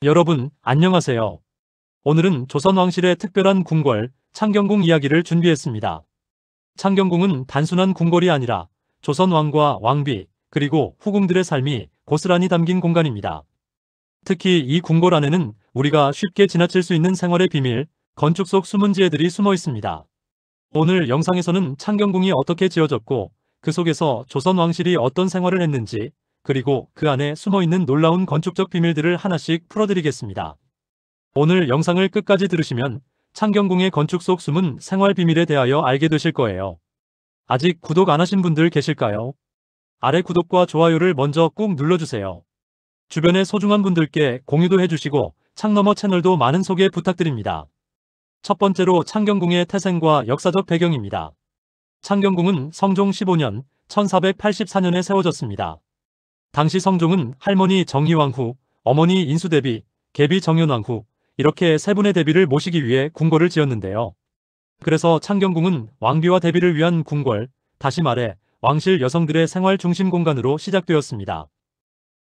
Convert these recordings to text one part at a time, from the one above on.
여러분, 안녕하세요. 오늘은 조선 왕실의 특별한 궁궐, 창경궁 이야기를 준비했습니다. 창경궁은 단순한 궁궐이 아니라 조선 왕과 왕비, 그리고 후궁들의 삶이 고스란히 담긴 공간입니다. 특히 이 궁궐 안에는 우리가 쉽게 지나칠 수 있는 생활의 비밀, 건축 속 숨은 지혜들이 숨어 있습니다. 오늘 영상에서는 창경궁이 어떻게 지어졌고, 그 속에서 조선 왕실이 어떤 생활을 했는지, 그리고 그 안에 숨어있는 놀라운 건축적 비밀들을 하나씩 풀어드리겠습니다. 오늘 영상을 끝까지 들으시면 창경궁의 건축 속 숨은 생활 비밀에 대하여 알게 되실 거예요. 아직 구독 안 하신 분들 계실까요? 아래 구독과 좋아요를 먼저 꾹 눌러주세요. 주변의 소중한 분들께 공유도 해주시고 창너머 채널도 많은 소개 부탁드립니다. 첫 번째로 창경궁의 태생과 역사적 배경입니다. 창경궁은 성종 15년 1484년에 세워졌습니다. 당시 성종은 할머니 정희왕후, 어머니 인수대비, 계비 정현왕후 이렇게 세 분의 대비를 모시기 위해 궁궐을 지었는데요. 그래서 창경궁은 왕비와 대비를 위한 궁궐, 다시 말해 왕실 여성들의 생활 중심 공간으로 시작되었습니다.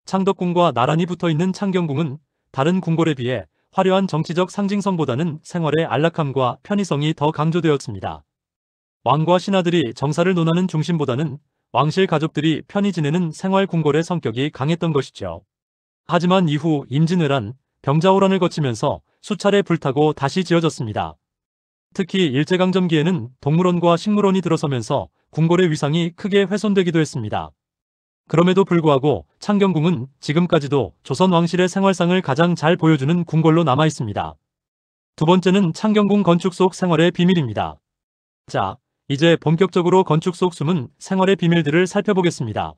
창덕궁과 나란히 붙어있는 창경궁은 다른 궁궐에 비해 화려한 정치적 상징성보다는 생활의 안락함과 편의성이 더 강조되었습니다. 왕과 신하들이 정사를 논하는 중심보다는 왕실 가족들이 편히 지내는 생활 궁궐의 성격이 강했던 것이죠. 하지만 이후 임진왜란, 병자호란을 거치면서 수차례 불타고 다시 지어졌습니다. 특히 일제강점기에는 동물원과 식물원이 들어서면서 궁궐의 위상이 크게 훼손되기도 했습니다. 그럼에도 불구하고 창경궁은 지금까지도 조선 왕실의 생활상을 가장 잘 보여주는 궁궐로 남아 있습니다. 두 번째는 창경궁 건축 속 생활의 비밀입니다. 자, 이제 본격적으로 건축 속 숨은 생활의 비밀들을 살펴보겠습니다.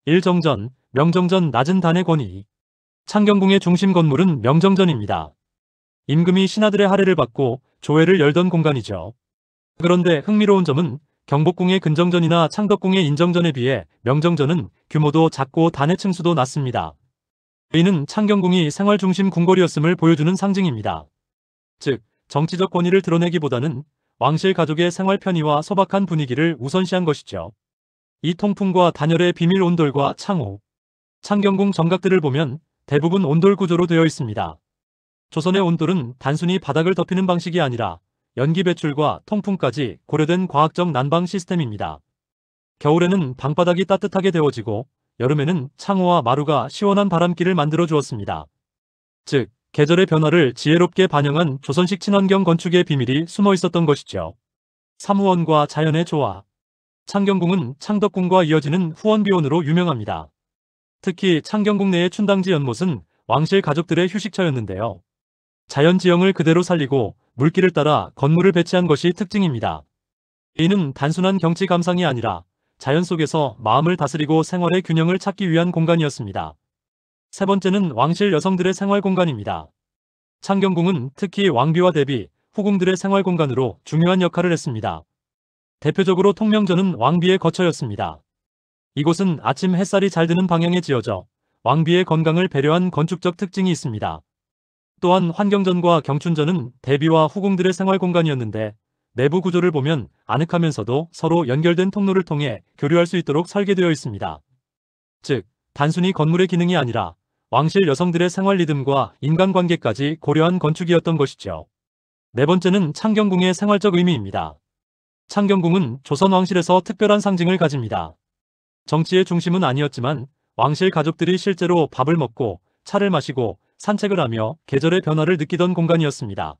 1정전, 명정전 낮은 단의 권위. 창경궁의 중심 건물은 명정전입니다. 임금이 신하들의 할애를 받고 조회를 열던 공간이죠. 그런데 흥미로운 점은 경복궁의 근정전이나 창덕궁의 인정전에 비해 명정전은 규모도 작고 단의 층수도 낮습니다. 이는 창경궁이 생활 중심 궁궐이었음을 보여주는 상징입니다. 즉, 정치적 권위를 드러내기보다는 왕실 가족의 생활 편의와 소박한 분위기를 우선시한 것이죠. 이 통풍과 단열의 비밀 온돌과 창호. 창경궁 정각들을 보면 대부분 온돌 구조로 되어 있습니다. 조선의 온돌은 단순히 바닥을 덮이는 방식이 아니라 연기 배출과 통풍까지 고려된 과학적 난방 시스템입니다. 겨울에는 방바닥이 따뜻하게 데워지고 여름에는 창호와 마루가 시원한 바람길을 만들어 주었습니다. 즉, 계절의 변화를 지혜롭게 반영한 조선식 친환경 건축의 비밀이 숨어 있었던 것이죠. 사무원과 자연의 조화. 창경궁은 창덕궁과 이어지는 후원비원으로 유명합니다. 특히 창경궁 내의 춘당지 연못은 왕실 가족들의 휴식처였는데요. 자연 지형을 그대로 살리고 물길을 따라 건물을 배치한 것이 특징입니다. 이는 단순한 경치 감상이 아니라 자연 속에서 마음을 다스리고 생활의 균형을 찾기 위한 공간이었습니다. 세 번째는 왕실 여성들의 생활 공간입니다. 창경궁은 특히 왕비와 대비, 후궁들의 생활 공간으로 중요한 역할을 했습니다. 대표적으로 통명전은 왕비의 거처였습니다. 이곳은 아침 햇살이 잘 드는 방향에 지어져 왕비의 건강을 배려한 건축적 특징이 있습니다. 또한 환경전과 경춘전은 대비와 후궁들의 생활 공간이었는데 내부 구조를 보면 아늑하면서도 서로 연결된 통로를 통해 교류할 수 있도록 설계되어 있습니다. 즉, 단순히 건물의 기능이 아니라 왕실 여성들의 생활 리듬과 인간관계까지 고려한 건축이었던 것이죠. 네 번째는 창경궁의 생활적 의미입니다. 창경궁은 조선 왕실에서 특별한 상징을 가집니다. 정치의 중심은 아니었지만 왕실 가족들이 실제로 밥을 먹고 차를 마시고 산책을 하며 계절의 변화를 느끼던 공간이었습니다.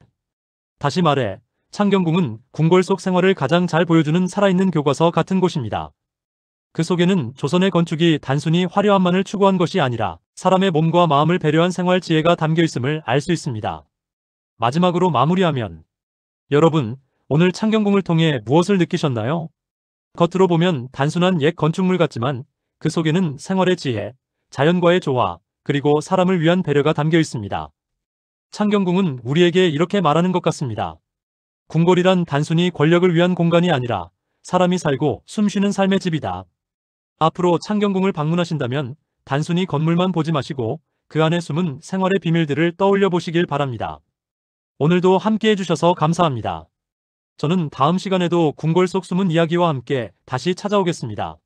다시 말해 창경궁은 궁궐 속 생활을 가장 잘 보여주는 살아있는 교과서 같은 곳입니다. 그 속에는 조선의 건축이 단순히 화려함만을 추구한 것이 아니라 사람의 몸과 마음을 배려한 생활 지혜가 담겨 있음을 알 수 있습니다. 마지막으로 마무리하면 여러분, 오늘 창경궁을 통해 무엇을 느끼셨나요? 겉으로 보면 단순한 옛 건축물 같지만 그 속에는 생활의 지혜, 자연과의 조화, 그리고 사람을 위한 배려가 담겨 있습니다. 창경궁은 우리에게 이렇게 말하는 것 같습니다. 궁궐이란 단순히 권력을 위한 공간이 아니라 사람이 살고 숨쉬는 삶의 집이다. 앞으로 창경궁을 방문하신다면 단순히 건물만 보지 마시고 그 안에 숨은 생활의 비밀들을 떠올려 보시길 바랍니다. 오늘도 함께 해주셔서 감사합니다. 저는 다음 시간에도 궁궐 속 숨은 이야기와 함께 다시 찾아오겠습니다.